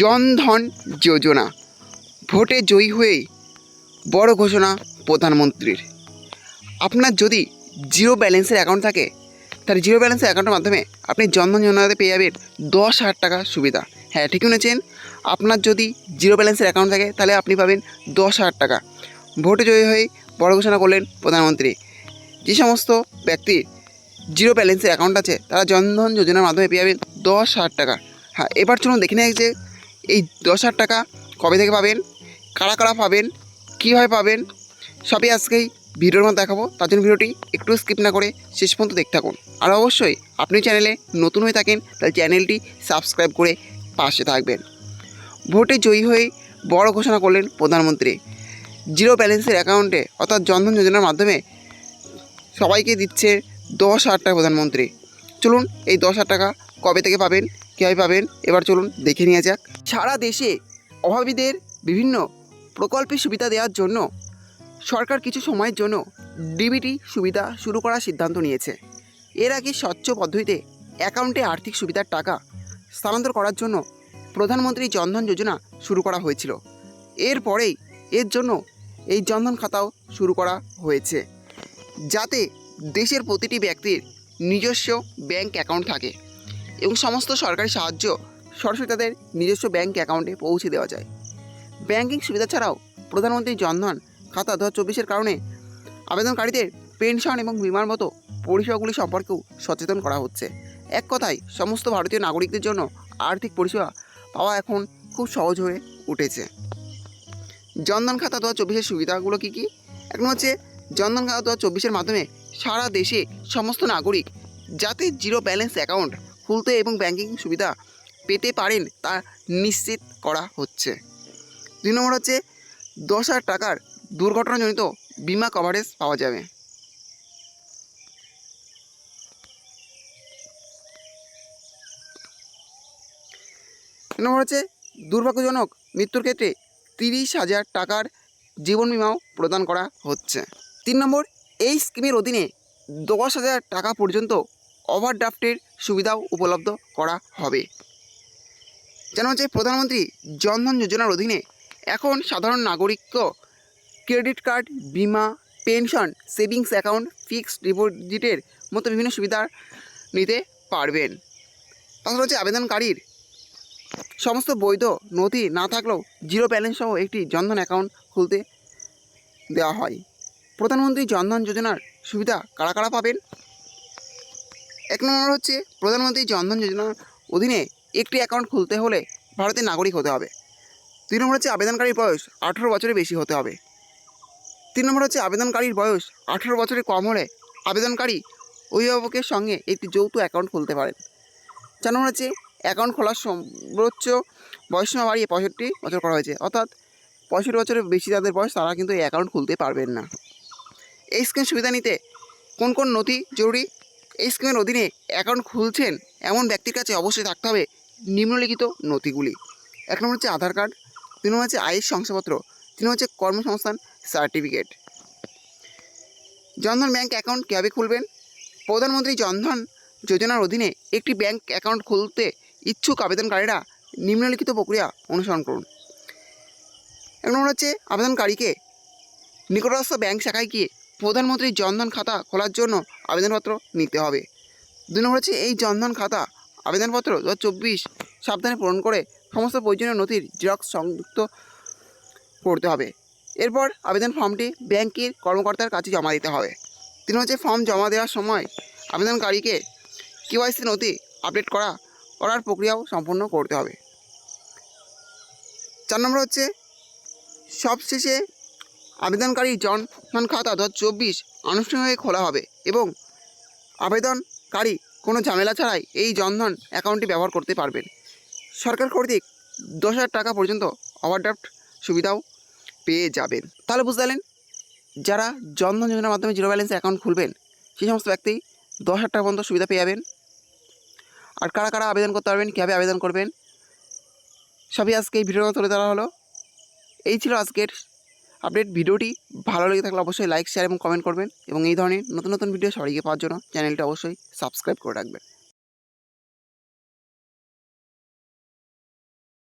জনধন যোজনা ভোটে জয়ী হয়ে বড় ঘোষণা প্রধানমন্ত্রীর। আপনার যদি জিরো ব্যালেন্সের অ্যাকাউন্ট থাকে তাহলে জিরো ব্যালেন্সের অ্যাকাউন্টের মাধ্যমে আপনি জনধন যোজনাতে পেয়ে যাবেন 10,000 টাকা সুবিধা। হ্যাঁ, ঠিক শুনেছেন, আপনার যদি জিরো ব্যালেন্সের অ্যাকাউন্ট থাকে তাহলে আপনি পাবেন 10,000 টাকা। ভোটে জয়ী হয়ে বড় ঘোষণা করলেন প্রধানমন্ত্রী। যে সমস্ত ব্যক্তির জিরো ব্যালেন্সের অ্যাকাউন্ট আছে তারা জনধন যোজনার মাধ্যমে পেয়ে যাবেন 10,000 টাকা। হ্যাঁ, এবার চলুন দেখে নেই যে এই 10,000 টাকা কবে থেকে পাবেন, কারা কারা পাবেন, কীভাবে পাবেন, সবই আজকেই ভিডিওর মধ্যে দেখাবো। তার জন্য ভিডিওটি একটু স্কিপ না করে শেষ পর্যন্ত দেখতে থাকুন। আর অবশ্যই আপনি চ্যানেলে নতুন হয়ে থাকেন তাহলে চ্যানেলটি সাবস্ক্রাইব করে পাশে থাকবেন। ভোটে জয়ী হয়ে বড় ঘোষণা করলেন প্রধানমন্ত্রী। জিরো ব্যালেন্সের অ্যাকাউন্টে অর্থাৎ জনধন যোজনার মাধ্যমে সবাইকে দিচ্ছে 10,000 টাকা প্রধানমন্ত্রী। চলুন এই 10,000 টাকা কবে থেকে পাবেন, কীভাবে পাবেন, এবার চলুন দেখে নিয়ে যাক। সারা দেশে অভাবীদের বিভিন্ন প্রকল্পের সুবিধা দেওয়ার জন্য সরকার কিছু সময়ের জন্য ডিবিটি সুবিধা শুরু করার সিদ্ধান্ত নিয়েছে। এর আগে স্বচ্ছ পদ্ধতিতে অ্যাকাউন্টে আর্থিক সুবিধার টাকা স্থানান্তর করার জন্য প্রধানমন্ত্রী জনধন যোজনা শুরু করা হয়েছিল। এরপরেই এর জন্য এই জনধন খাতাও শুরু করা হয়েছে, যাতে দেশের প্রতিটি ব্যক্তির নিজস্ব ব্যাংক অ্যাকাউন্ট থাকে এবং সমস্ত সরকারি সাহায্য সরাসরি তাদের নিজস্ব ব্যাংক অ্যাকাউন্টে পৌঁছে দেওয়া যায়। ব্যাংকিং সুবিধা ছাড়াও প্রধানমন্ত্রী জনধন খাতা 2024-এর কারণে আবেদনকারীদের পেনশন এবং বিমার মতো পরিষেবাগুলি সম্পর্কেও সচেতন করা হচ্ছে। এক কথায় সমস্ত ভারতীয় নাগরিকদের জন্য আর্থিক পরিষেবা পাওয়া এখন খুব সহজ হয়ে উঠেছে। জনধন খাতা 2024-এর সুবিধাগুলো কী কী? এখন হচ্ছে জনধন খাতা 2024-এর মাধ্যমে সারা দেশে সমস্ত নাগরিক যাতে জিরো ব্যালেন্স অ্যাকাউন্ট খুলতে এবং ব্যাংকিং সুবিধা পেতে পারেন তা নিশ্চিত করা হচ্ছে। 2 নম্বর হচ্ছে 10,000 টাকার দুর্ঘটনাজনিত বিমা কভারেজ পাওয়া যাবে। 3 নম্বর হচ্ছে দুর্ভাগ্যজনক মৃত্যুর ক্ষেত্রে 30,000 টাকার জীবন বিমাও প্রদান করা হচ্ছে। 3 নম্বর, এই স্কিমের অধীনে 10,000 টাকা পর্যন্ত ওভারড্রাফটের সুবিধাও উপলব্ধ করা হবে। যেন হচ্ছে প্রধানমন্ত্রী জনধন যোজনার অধীনে এখন সাধারণ নাগরিকও ক্রেডিট কার্ড, বিমা, পেনশন, সেভিংস অ্যাকাউন্ট, ফিক্সড ডিপোজিটের মতো বিভিন্ন সুবিধা নিতে পারবেন। তাছাড়া হচ্ছে আবেদনকারীর সমস্ত বৈধ নথি না থাকলেও জিরো ব্যালেন্স সহ একটি জনধন অ্যাকাউন্ট খুলতে দেওয়া হয়। প্রধানমন্ত্রী জনধন যোজনার সুবিধা কারা কারা পাবেন? 1 নম্বর হচ্ছে প্রধানমন্ত্রী জনধন যোজনার অধীনে একটি অ্যাকাউন্ট খুলতে হলে ভারতের নাগরিক হতে হবে। 2 নম্বর হচ্ছে আবেদনকারীর বয়স 18 বছরের বেশি হতে হবে। 3 নম্বর হচ্ছে আবেদনকারীর বয়স 18 বছরের কম হলে আবেদনকারী অভিভাবকের সঙ্গে একটি যৌথ অ্যাকাউন্ট খুলতে পারেন। 4 নম্বর হচ্ছে অ্যাকাউন্ট খোলার সর্বোচ্চ বয়সসীমা বাড়িয়ে 65 বছর করা হয়েছে, অর্থাৎ 65 বছরের বেশি যাদের বয়স তারা কিন্তু এই অ্যাকাউন্ট খুলতে পারবেন না। এই স্কিম সুবিধা নিতে কোন কোন নথি জরুরি? এই স্কিমের অধীনে অ্যাকাউন্ট খুলছেন এমন ব্যক্তির কাছে অবশ্যই থাকতে হবে নিম্নলিখিত নথিগুলি। 1 নম্বর হচ্ছে আধার কার্ড, 2 নম্বর হচ্ছে আয়ের শংসাপত্র, 3 নম্বর হচ্ছে কর্মসংস্থান সার্টিফিকেট। জনধন ব্যাংক অ্যাকাউন্ট কীভাবে খুলবেন? প্রধানমন্ত্রী জনধন যোজনার অধীনে একটি ব্যাংক অ্যাকাউন্ট খুলতে ইচ্ছুক আবেদনকারীরা নিম্নলিখিত প্রক্রিয়া অনুসরণ করুন। 1 নম্বর হচ্ছে আবেদনকারীকে নিকটস্থ ব্যাংক শাখায় গিয়ে প্রধানমন্ত্রী জনধন খাতা খোলার জন্য আবেদনপত্র নিতে হবে। 2 নম্বর হচ্ছে এই জনধন খাতা আবেদনপত্র 2024 সাবধানে পূরণ করে সমস্ত প্রয়োজনীয় নথির জেরক্স সংযুক্ত করতে হবে। এরপর আবেদন ফর্মটি ব্যাংকের কর্মকর্তার কাছে জমা দিতে হবে। 3 হচ্ছে ফর্ম জমা দেওয়ার সময় আবেদনকারীকে কেওয়াইসি নথি আপডেট করার প্রক্রিয়াও সম্পন্ন করতে হবে। 4 নম্বর হচ্ছে সবশেষে আবেদনকারীর জনধন খাতা 2024 আনুষ্ঠানিকভাবে খোলা হবে এবং আবেদনকারী কোনো ঝামেলা ছাড়াই এই জনধন অ্যাকাউন্টটি ব্যবহার করতে পারবেন। সরকার কর্তৃক 10,000 টাকা পর্যন্ত ওভারড্রাফট সুবিধাও পেয়ে যাবেন। তাহলে বুঝতে পারলেন, যারা জনধন যোজনার মাধ্যমে জিরো ব্যালেন্স অ্যাকাউন্ট খুলবেন সেই সমস্ত ব্যক্তি 10,000 টাকা পর্যন্ত সুবিধা পেয়ে যাবেন। আর কারা কারা আবেদন করতে পারবেন, কীভাবে আবেদন করবেন, সবই আজকে এই ভিডিওর তুলে ধরা হলো। এই ছিল আজকের আপডেট। ভিডিওটি ভালো লেগে থাকলে অবশ্যই লাইক, শেয়ার এবং কমেন্ট করবেন এবং এই ধরনের নতুন নতুন ভিডিও সবাইকে পাওয়ার জন্য চ্যানেলটি অবশ্যই সাবস্ক্রাইব করে রাখবেন।